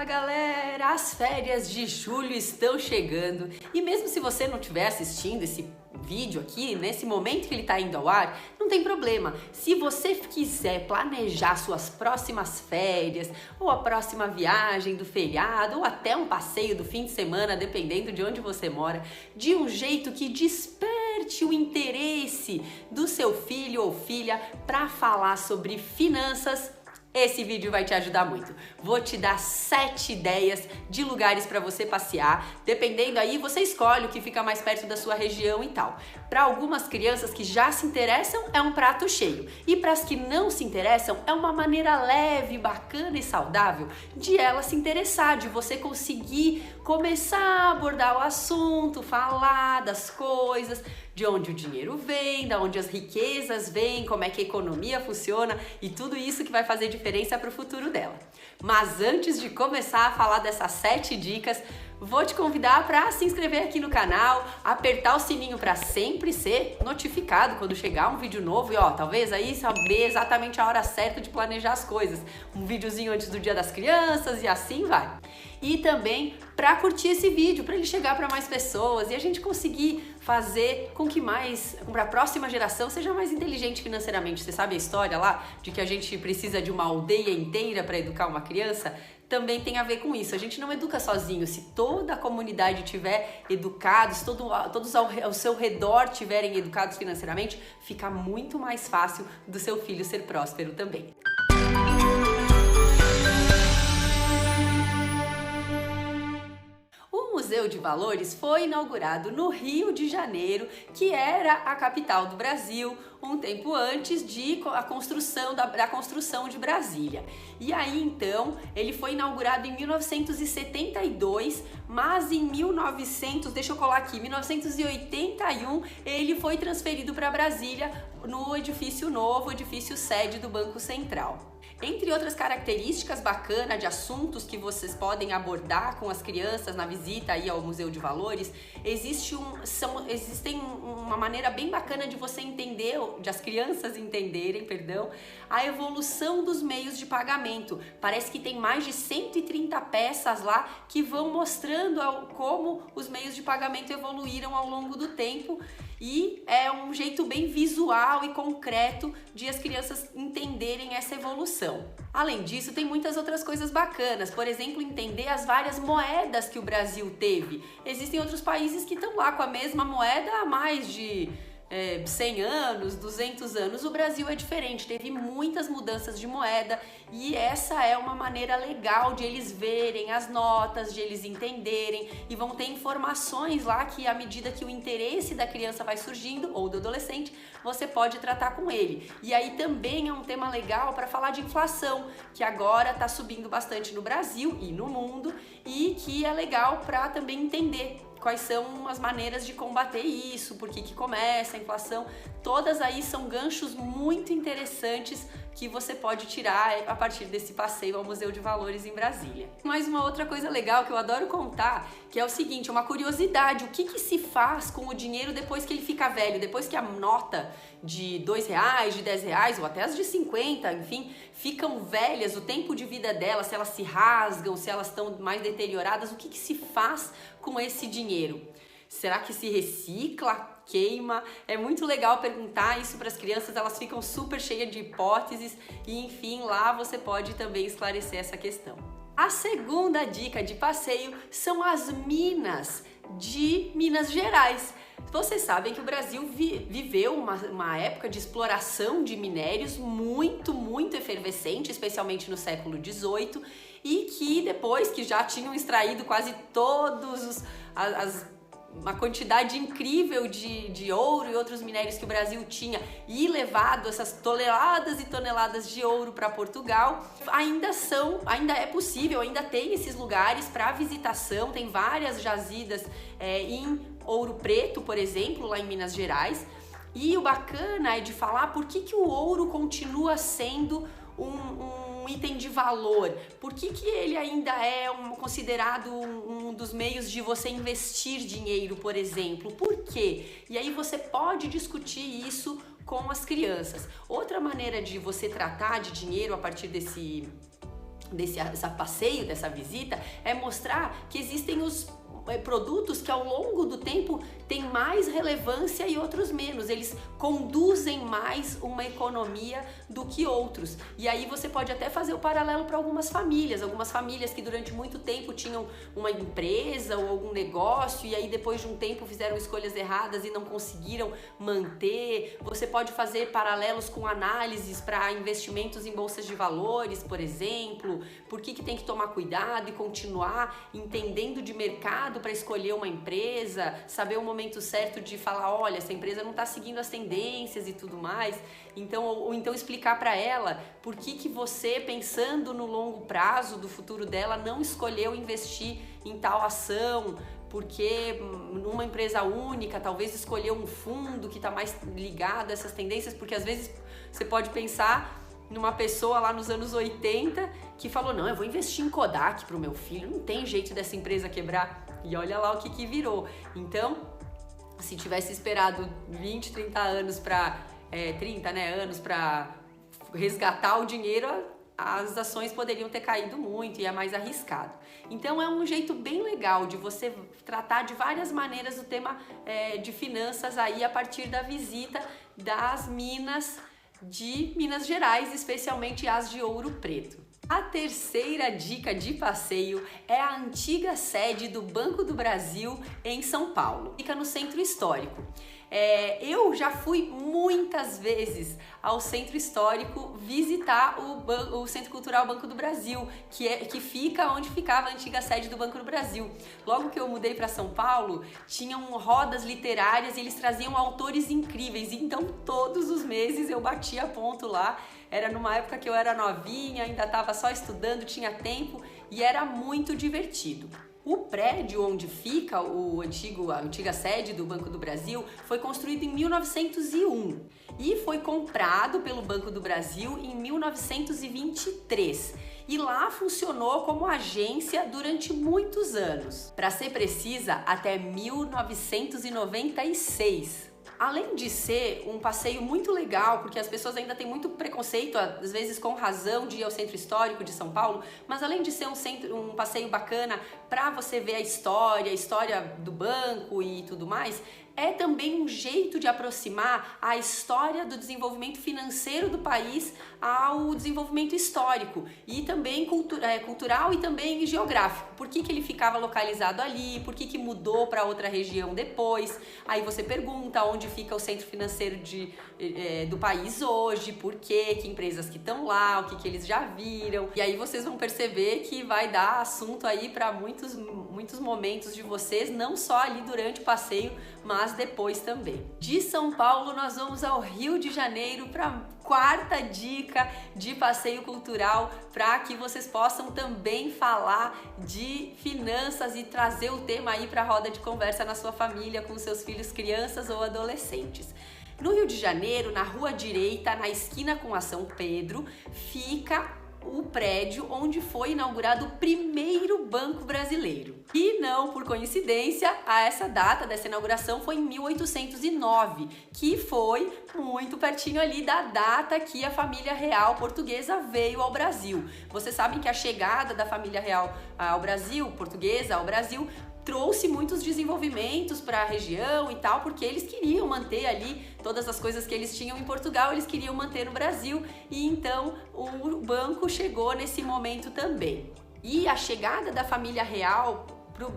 Fala galera, as férias de julho estão chegando e mesmo se você não estiver assistindo esse vídeo aqui, nesse momento que ele está indo ao ar, não tem problema. Se você quiser planejar suas próximas férias ou a próxima viagem do feriado ou até um passeio do fim de semana, dependendo de onde você mora, de um jeito que desperte o interesse do seu filho ou filha para falar sobre finanças, esse vídeo vai te ajudar muito. Vou te dar 7 ideias de lugares para você passear. Dependendo aí, você escolhe o que fica mais perto da sua região e tal. Para algumas crianças que já se interessam, é um prato cheio. E para as que não se interessam, é uma maneira leve, bacana e saudável de ela se interessar, de você conseguir começar a abordar o assunto, falar das coisas, de onde o dinheiro vem, de onde as riquezas vêm, como é que a economia funciona e tudo isso que vai fazer diferença para o futuro dela. Mas antes de começar a falar dessas 7 dicas, vou te convidar para se inscrever aqui no canal, apertar o sininho para sempre ser notificado quando chegar um vídeo novo e talvez aí saber exatamente a hora certa de planejar as coisas. Um videozinho antes do Dia das Crianças e assim vai. E também para curtir esse vídeo, para ele chegar para mais pessoas e a gente conseguir fazer com que a próxima geração seja mais inteligente financeiramente. Você sabe a história lá de que a gente precisa de uma aldeia inteira para educar uma criança? Também tem a ver com isso. A gente não educa sozinho. Se toda a comunidade tiver educados, todos ao seu redor tiverem educados financeiramente, fica muito mais fácil do seu filho ser próspero também. O Museu de Valores foi inaugurado no Rio de Janeiro, que era a capital do Brasil, um tempo antes da construção de Brasília. E aí então, ele foi inaugurado em 1972, mas em 1981, ele foi transferido para Brasília no edifício novo, edifício sede do Banco Central. Entre outras características bacanas de assuntos que vocês podem abordar com as crianças na visita aí ao Museu de Valores, existem uma maneira bem bacana de você entender, de as crianças entenderem, a evolução dos meios de pagamento. Parece que tem mais de 130 peças lá que vão mostrando como os meios de pagamento evoluíram ao longo do tempo. E é um jeito bem visual e concreto de as crianças entenderem essa evolução. Além disso, tem muitas outras coisas bacanas. Por exemplo, entender as várias moedas que o Brasil teve. Existem outros países que estão lá com a mesma moeda há mais de 100 anos, 200 anos. O Brasil é diferente, teve muitas mudanças de moeda e essa é uma maneira legal de eles verem as notas, de eles entenderem e vão ter informações lá que à medida que o interesse da criança vai surgindo ou do adolescente, você pode tratar com ele. E aí também é um tema legal para falar de inflação, que agora está subindo bastante no Brasil e no mundo e que é legal para também entender quais são as maneiras de combater isso, por que começa a inflação. Todas aí são ganchos muito interessantes que você pode tirar a partir desse passeio ao Museu de Valores em Brasília. Mas uma outra coisa legal que eu adoro contar, que é o seguinte, uma curiosidade, o que se faz com o dinheiro depois que ele fica velho, depois que a nota de R$2, de R$10 ou até as de 50, enfim, ficam velhas, o tempo de vida delas, se elas se rasgam, se elas estão mais deterioradas, o que se faz com esse dinheiro? Será que se recicla? Queima? É muito legal perguntar isso para as crianças, elas ficam super cheias de hipóteses e enfim, lá você pode também esclarecer essa questão. A segunda dica de passeio são as minas de Minas Gerais. Vocês sabem que o Brasil viveu uma época de exploração de minérios muito efervescente, especialmente no século XVIII, e que depois que já tinham extraído quase todos uma quantidade incrível de ouro e outros minérios que o Brasil tinha e levado essas toneladas e toneladas de ouro para Portugal, ainda é possível, ainda tem esses lugares para visitação, tem várias jazidas em Ouro Preto, por exemplo, lá em Minas Gerais. E o bacana é de falar por que o ouro continua sendo um item de valor, por que ele ainda é considerado um dos meios de você investir dinheiro, por exemplo, por quê? E aí você pode discutir isso com as crianças. Outra maneira de você tratar de dinheiro a partir desse passeio, dessa visita, é mostrar que existem os produtos que ao longo do tempo têm mais relevância e outros menos. Eles conduzem mais uma economia do que outros. E aí você pode até fazer o paralelo para algumas famílias que durante muito tempo tinham uma empresa ou algum negócio e aí depois de um tempo fizeram escolhas erradas e não conseguiram manter. Você pode fazer paralelos com análises para investimentos em bolsas de valores, por exemplo. Por que tem que tomar cuidado e continuar entendendo de mercado para escolher uma empresa, saber o momento certo de falar, olha, essa empresa não está seguindo as tendências e tudo mais. Então, ou então explicar para ela por que você, pensando no longo prazo do futuro dela, não escolheu investir em tal ação, porque numa empresa única, talvez escolher um fundo que está mais ligado a essas tendências, porque às vezes você pode pensar numa pessoa lá nos anos 80 que falou, não, eu vou investir em Kodak pro meu filho, não tem jeito dessa empresa quebrar. E olha lá o que virou. Então, se tivesse esperado 20, 30 anos para 30 anos para resgatar o dinheiro, as ações poderiam ter caído muito e é mais arriscado. Então é um jeito bem legal de você tratar de várias maneiras o tema de finanças aí a partir da visita das minas de Minas Gerais, especialmente as de Ouro Preto. A terceira dica de passeio é a antiga sede do Banco do Brasil em São Paulo. Fica no Centro Histórico. Eu já fui muitas vezes ao Centro Histórico visitar o Centro Cultural Banco do Brasil, que fica onde ficava a antiga sede do Banco do Brasil. Logo que eu mudei para São Paulo, tinham rodas literárias e eles traziam autores incríveis. Então, todos os meses eu batia ponto lá. Era numa época que eu era novinha, ainda estava só estudando, tinha tempo e era muito divertido. O prédio onde fica a antiga sede do Banco do Brasil foi construído em 1901 e foi comprado pelo Banco do Brasil em 1923. E lá funcionou como agência durante muitos anos. Para ser precisa, até 1996. Além de ser um passeio muito legal, porque as pessoas ainda têm muito preconceito, às vezes com razão, de ir ao Centro Histórico de São Paulo, mas além de ser um passeio bacana para você ver a história do banco e tudo mais, é também um jeito de aproximar a história do desenvolvimento financeiro do país ao desenvolvimento histórico e também cultural e também geográfico. Por que ele ficava localizado ali, por que mudou para outra região depois. Aí você pergunta onde fica o centro financeiro do país hoje, por quê, que empresas que estão lá, o que eles já viram. E aí vocês vão perceber que vai dar assunto aí para muitos momentos de vocês, não só ali durante o passeio, mas depois também. De São Paulo nós vamos ao Rio de Janeiro para a quarta dica de passeio cultural, para que vocês possam também falar de finanças e trazer o tema aí para a roda de conversa na sua família, com seus filhos, crianças ou adolescentes. No Rio de Janeiro, na Rua Direita, na esquina com a São Pedro, fica o prédio onde foi inaugurado o primeiro banco brasileiro. E não por coincidência, essa data dessa inauguração foi em 1809, que foi muito pertinho ali da data que a família real portuguesa veio ao Brasil. Vocês sabem que a chegada da família real portuguesa ao Brasil, trouxe muitos desenvolvimentos para a região e tal, porque eles queriam manter ali todas as coisas que eles tinham em Portugal, eles queriam manter no Brasil, e então o banco chegou nesse momento também. E a chegada da família real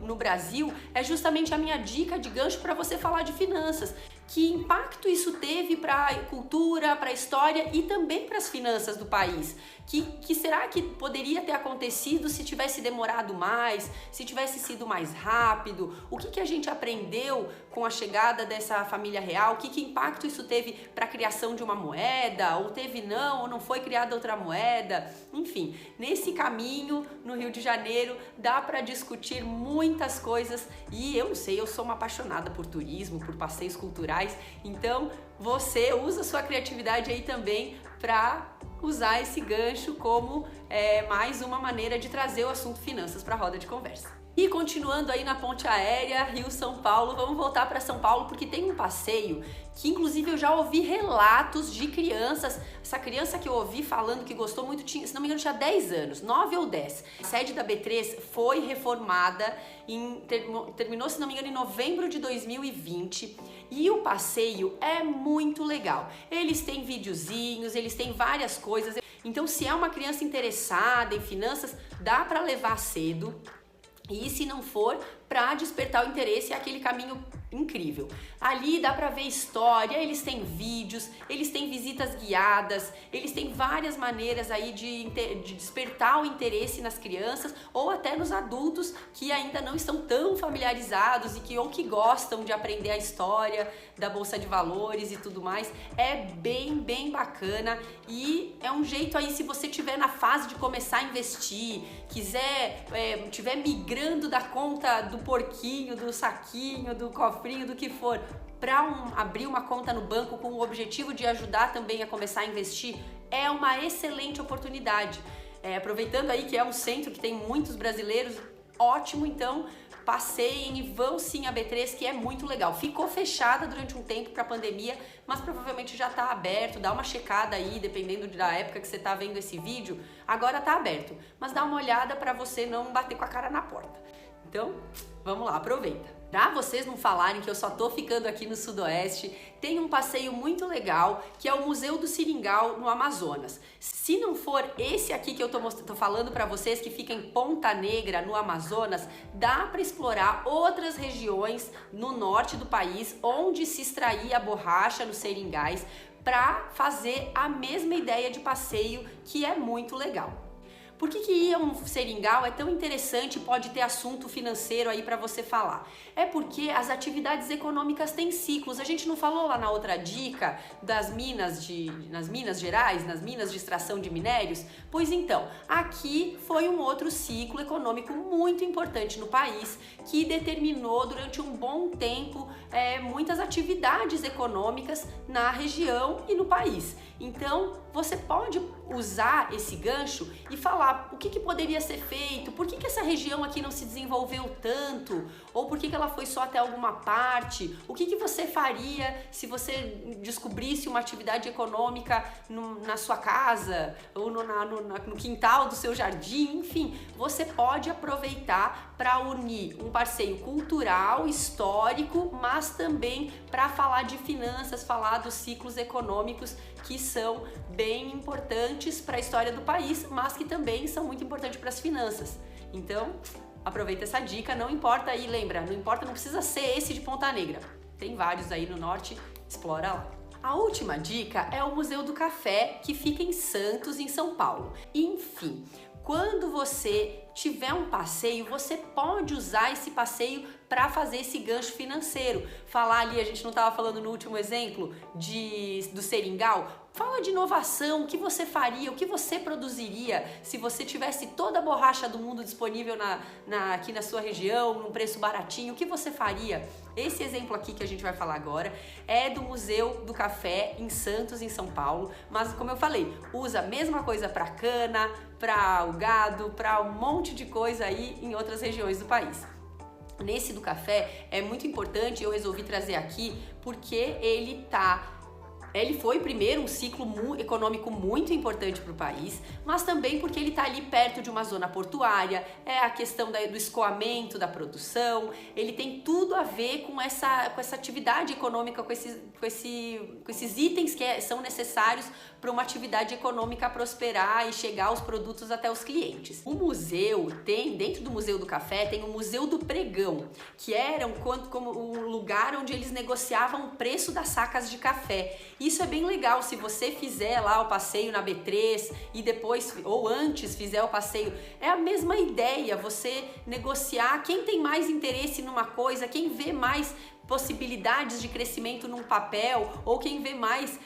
no Brasil é justamente a minha dica de gancho para você falar de finanças. Que impacto isso teve para a cultura, para a história e também para as finanças do país? Que será que poderia ter acontecido se tivesse demorado mais, se tivesse sido mais rápido? O que a gente aprendeu com a chegada dessa família real? Que impacto isso teve para a criação de uma moeda? Ou não foi criada outra moeda? Enfim, nesse caminho no Rio de Janeiro dá para discutir muitas coisas e eu sou uma apaixonada por turismo, por passeios culturais. Então você usa sua criatividade aí também para usar esse gancho como mais uma maneira de trazer o assunto finanças para a roda de conversa. E continuando aí na ponte aérea Rio-São Paulo, vamos voltar para São Paulo porque tem um passeio que inclusive eu já ouvi relatos de crianças. Essa criança que eu ouvi falando que gostou muito, se não me engano, tinha 10 anos, 9 ou 10. A sede da B3 foi reformada, terminou, se não me engano, em novembro de 2020 e o passeio é muito legal. Eles têm videozinhos, eles têm várias coisas. Então, se é uma criança interessada em finanças, dá para levar cedo. E se não for, para despertar o interesse, é aquele caminho incrível. Ali dá para ver história, eles têm vídeos, eles têm visitas guiadas, eles têm várias maneiras aí de despertar o interesse nas crianças ou até nos adultos que ainda não estão tão familiarizados ou que gostam de aprender a história da Bolsa de Valores e tudo mais. É bem bacana e é um jeito aí, se você estiver na fase de começar a investir, estiver migrando da conta do porquinho, do saquinho, do cofrinho, do que for, para abrir uma conta no banco com o objetivo de ajudar também a começar a investir, é uma excelente oportunidade. Aproveitando aí que é um centro que tem muitos brasileiros, ótimo, então passeiem e vão sim a B3, que é muito legal. Ficou fechada durante um tempo para a pandemia, mas provavelmente já está aberto. Dá uma checada aí, dependendo da época que você está vendo esse vídeo, agora está aberto. Mas dá uma olhada para você não bater com a cara na porta. Então, vamos lá, aproveita. Pra vocês não falarem que eu só tô ficando aqui no Sudoeste, tem um passeio muito legal que é o Museu do Seringal no Amazonas. Se não for esse aqui que eu tô falando pra vocês, que fica em Ponta Negra, no Amazonas, dá pra explorar outras regiões no norte do país onde se extraía a borracha nos seringais pra fazer a mesma ideia de passeio, que é muito legal. Por que ir a um seringal é tão interessante e pode ter assunto financeiro aí para você falar? É porque as atividades econômicas têm ciclos. A gente não falou lá na outra dica nas Minas Gerais, nas minas de extração de minérios? Pois então, aqui foi um outro ciclo econômico muito importante no país que determinou durante um bom tempo muitas atividades econômicas na região e no país. Então, você pode usar esse gancho e falar o que poderia ser feito, por que essa região aqui não se desenvolveu tanto, ou por que ela foi só até alguma parte, o que você faria se você descobrisse uma atividade econômica na sua casa, ou no quintal do seu jardim, enfim, você pode aproveitar para unir um passeio cultural, histórico, mas também para falar de finanças, falar dos ciclos econômicos que são bem importantes para a história do país, mas que também são muito importantes para as finanças. Então, aproveita essa dica, não importa aí, lembra, não precisa ser esse de Ponta Negra. Tem vários aí no norte, explora lá. A última dica é o Museu do Café, que fica em Santos, em São Paulo. Enfim, quando você tiver um passeio, você pode usar esse passeio para fazer esse gancho financeiro. Falar ali, a gente não estava falando no último exemplo do seringal? Fala de inovação, o que você faria, o que você produziria se você tivesse toda a borracha do mundo disponível aqui na sua região, num preço baratinho, o que você faria? Esse exemplo aqui que a gente vai falar agora é do Museu do Café em Santos, em São Paulo, mas como eu falei, usa a mesma coisa para cana, para o gado, para um monte de coisa aí em outras regiões do país. Nesse do café é muito importante, eu resolvi trazer aqui porque ele foi primeiro um ciclo econômico muito importante para o país, mas também porque ele está ali perto de uma zona portuária, é a questão do escoamento da produção, ele tem tudo a ver com essa atividade econômica, com esses itens que são necessários para uma atividade econômica prosperar e chegar os produtos até os clientes. O museu dentro do Museu do Café, tem o Museu do Pregão, que era como um lugar onde eles negociavam o preço das sacas de café. Isso é bem legal, se você fizer lá o passeio na B3 e depois, ou antes, fizer o passeio, é a mesma ideia, você negociar quem tem mais interesse numa coisa, quem vê mais possibilidades de crescimento num papel, ou quem vê mais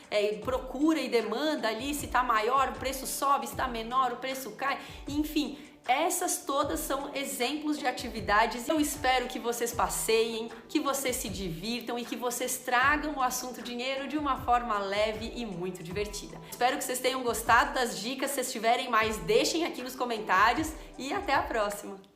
procura e demanda ali, se tá maior, o preço sobe, se tá menor, o preço cai, enfim. Essas todas são exemplos de atividades. Eu espero que vocês passeiem, que vocês se divirtam e que vocês tragam o assunto dinheiro de uma forma leve e muito divertida. Espero que vocês tenham gostado das dicas. Se vocês tiverem mais, deixem aqui nos comentários e até a próxima!